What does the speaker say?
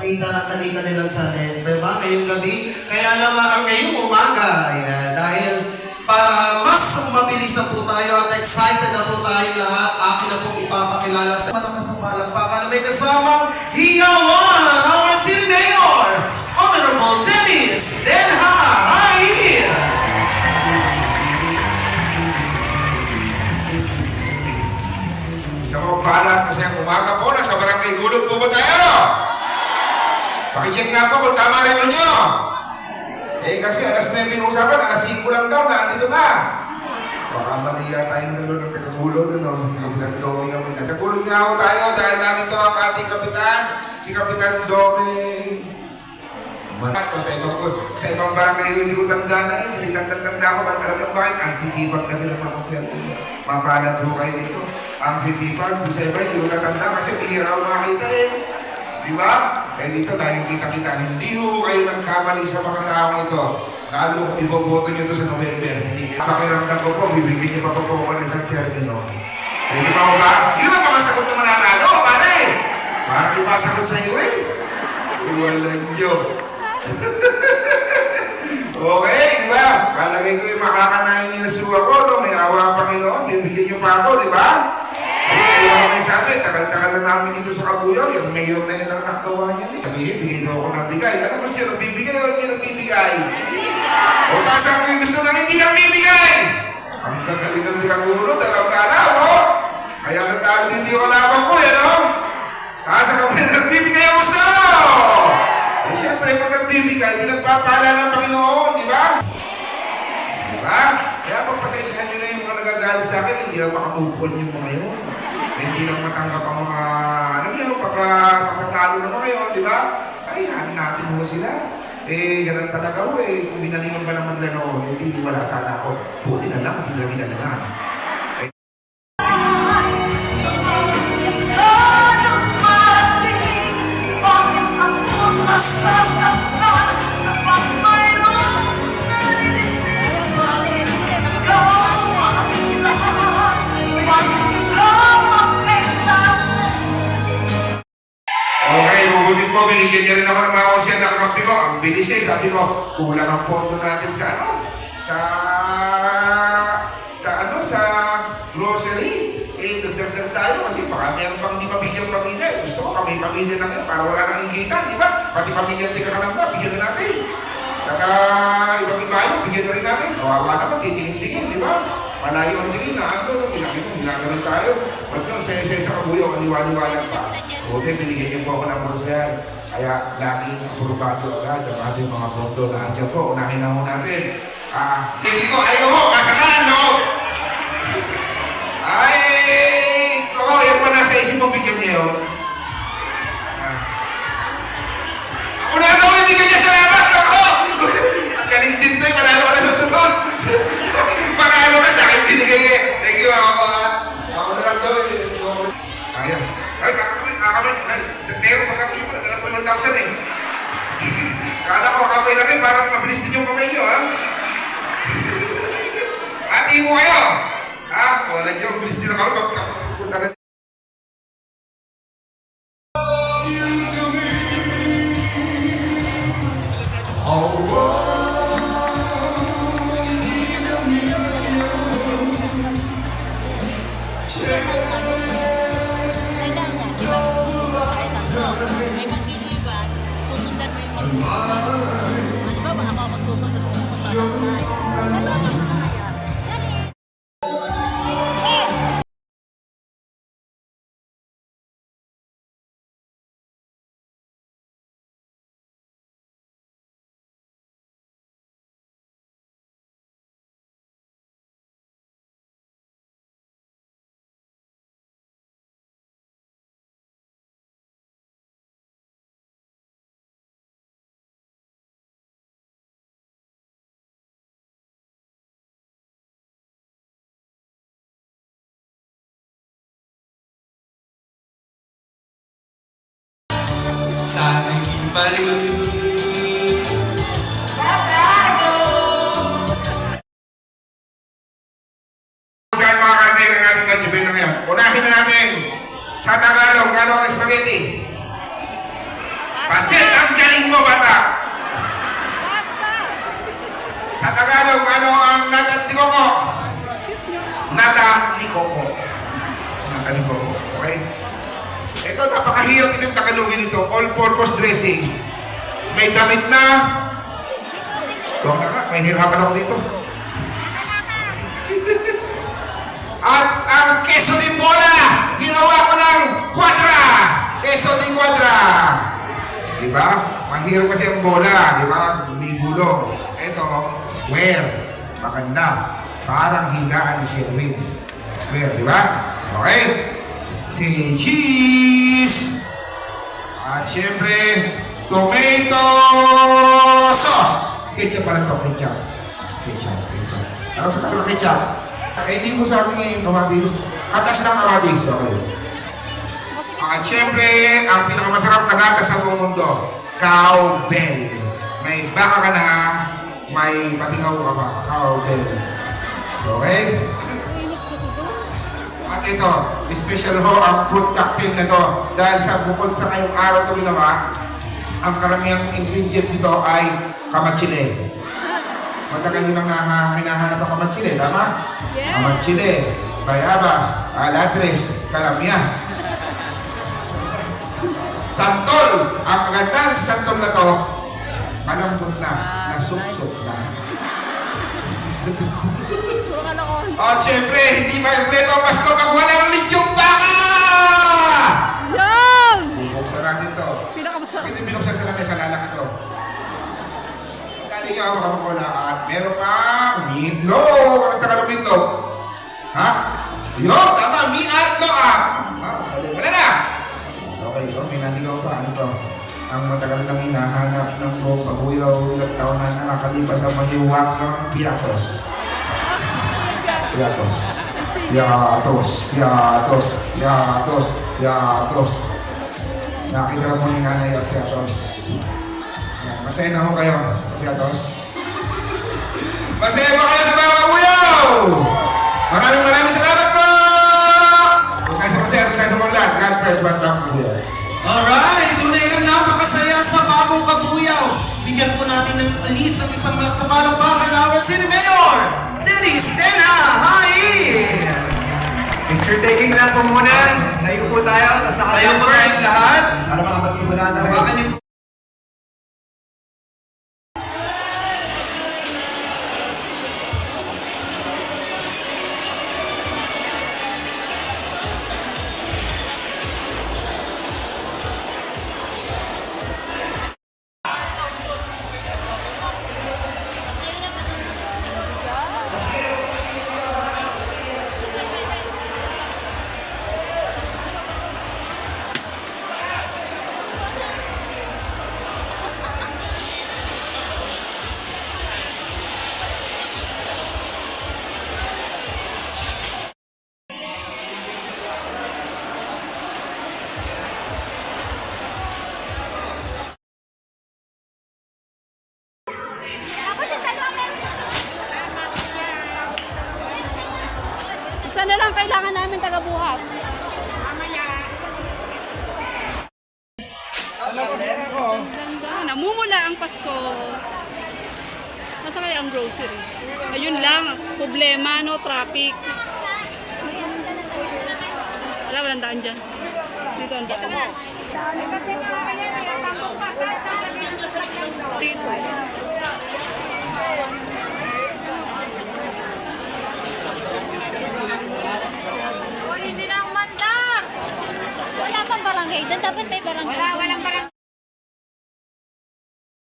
Pakita ng kanilang talent, diba? Ngayong gabi. Kaya naman ang ngayong umaga, dahil para mas mabilis na po tayo at excited na po tayo lahat, akin na pong ipapakilala sa malakas ng palakpakan na may kasamang hiyawan, our City Mayor, Honorable Dennis Denha Hair. Sa mga balat kasi ang umaga po, nasa barangay Gulod po ba tayo? Pakicheck nga po kung tama rin nyo. Kasi alas 9 yung usapan, alas 5 lang daw, nandito na. Baka maniya tayong nalun ng Tagagulod, Nagdomi kami. Nagkagulod nga ako tayo dahil nandito ang ating kapitan, si Kapitan Doming. Sa ibang barangay, hindi ko tanda na hindi tanda ko, alam yung bakit? Ang sisipag kasi ng mga konserto. Mapalat ho kayo dito. Ang sisipag, sa iba, hindi ko natanda kasi bihira ko makita Di ba? Kaya dito tayo kita-kita. Hindi ho kayo nagkamali sa mga taong ito. Lalo kung iboboto nyo ito sa November, hindi kayo. Pakiramdam ko po, bibigyan nyo pa po ako ng isang termino. Hindi pa ko ba? Yun ang mamasagot na mananalo, pare! Parang iba sagot sa iyo Walang nyo. Okay, di ba? Kalagay ko yung makakanayin niya na suwa ko, no? May awa Panginoon, bibigyan nyo pa ako, di ba? Kaya may sabi, tagal-tagal na namin dito sa Kabuyaw, yung mayor na yun lang nakagawa niya. Sabihin, bigyan daw ako ng bigay. Ano gusto nyo, nagbibigay o hindi nagbibigay? O tasang mo yung gusto nang hindi nagbibigay? Ang gagaling ng Tagagulo, dalawang kalaw, Kaya nagtalo din di ko laban ko, no? Tasang kami na nagbibigay ang gusto! Siyempre, pag nagbibigay, pinagpapala ng Panginoon, di ba? Di ba? Kaya pagpasensyahan nyo na yung mga nagagalit sa akin, hindi lang makamupon yung mga yun. Hindi lang matanggap ang mga, alam nyo, pagkatalo ng mga yun, di ba? Ay, hanin natin mo sila. Ganun talaga ho kung binalingan ka naman nila noon, hindi wala sana ako. Buti na lang, hindi nila ginalingan. Binigyan niya rin ako ng mga konsyan na kakampi ko. Ang bilis sabi ko, kulang ang pondo natin sa sa grocery. Dagdag tayo kasi baka meron pang hindi pabigyang pamilya. Gusto ko kami pamilya lang yan para wala nang inggitan, di ba? Pati pamilya hindi ka lang ba, bigyan na natin. Ibang iba yun, bigyan na rin natin. Kawawa naman, titingin-tingin, di ba? Malayo ang tingin na ginaganon tayo. Ba't nang saya-saya sa Kabuyaw, aniwaliwalag pa. Buti, binigyan niyo po ako ng konser. Kaya laging aprobado agad ang ating mga pondo na andyan po. Unahin na mo natin. Hindi ko, ayaw mo, kasamaan, no? Ay, ako, yung pa nasa isip mo, bigyan niyo. Ako na ito, bigyan niya sa labat, ako! At galing din to, panalo ka na sa sunod. Panalo ka sa akin, binigay Thank you, ako na lang daw, Kaya. Ay, kakamay, meron pa kami ko, nagdala ko 1,000 Kala ko kakamay na kayo, parang mabilis din yung kamay nyo, Ati mo kayo! Wala nyo, bilis nila kami, magkapunta ka. Sana'y ibalik Saan mga kaibigan ng ating gadget na ngayon? Unahin na natin sa Tagalog, ano ang spaghetti? Pansit, ang galing mo, bata! Sa Tagalog, ano ang natatikoko? Natatikoko. Natatikoko. Okay? Ito, napakahirap itong Tagalogin ito. All-purpose dressing. May damit na. Huwag na nga, may hirapan ako dito. At ang queso de bola, ginawa ko ng quadra. Queso de quadra. Diba? Mahirap kasi ang bola, diba? May gulong. Ito, square. Maganda. Parang higaan ni Sherwin. Square, diba? Okay? Si cheese. At syempre, tomato sauce. Ketchup pala ito, ketchup. Ketchup. Ano sa kanya ketchup? Hindi mo sa akin yung kamatis. Katas ng kamatis. Okay. At syempre, ang pinakamasarap na gatas sa buong mundo, cowbell. May baka ka na, may patingaw ka pa. Cowbell. Okay? At ito, special ho ang fruit cocktail na to. Dahil sa bukod sa ngayong araw ito ginawa, ang karamihang ingredients ito ay kamatsile. Matagal nyo nang hinahanap ang kamatsile, tama? Yes. Kamatsile, bayabas, aladres, kalamyas. Santol! Ang kagandahan sa santol na to, malambot na, nasupsop na. At syempre, hindi ma-impleto ang Pasko pag walang lidyong baka! Yan! Bubuksan natin to. Pinakamasarap. Bakit binuksan sa lamesa, lalaki to? Lalagyan ako makapakula at meron pang meatloaf. Ano sa kalong meatloaf? Ha? Yun, tama, meatloaf ah! Wala na! Okay, so may naligaw pa. Ano to? Ang matagal nang hinahanap ng buong kabuyaw, ilang taon na nakakalipas sa mahiwag ng piatos. Piatos. Piatos. Piatos. Piatos. Piatos. Nakita na po ni Nanay at Piatos. Yan, masaya na ho kayo, Piatos. Masaya ba kayo sa mga kabuyaw? Maraming salamat po! Kung tayo sa masaya, tayo sa mga lahat. God bless, one back kabuyaw. Alright, tunay kang napakasaya sa bagong kabuyaw. Bigyan po natin ng ulit ng isang malak sa palakpakan our City Mayor, Dennis Tena. Hi! Picture taking lang po muna. Layo po tayo, tapos Tayo po tayong lahat. Para makapagsimula na rin. Baka niyo Isa na lang kailangan namin taga-buhat. Ganda. Namumula ang Pasko. Nasa kaya ang grocery? Ayun lang, problema, no, traffic. Wala, walang daan dyan. Dito ang daan. Dito. Hindi lang mandar. Wala pang barangay. Doon dapat may barangay. Walang barangay.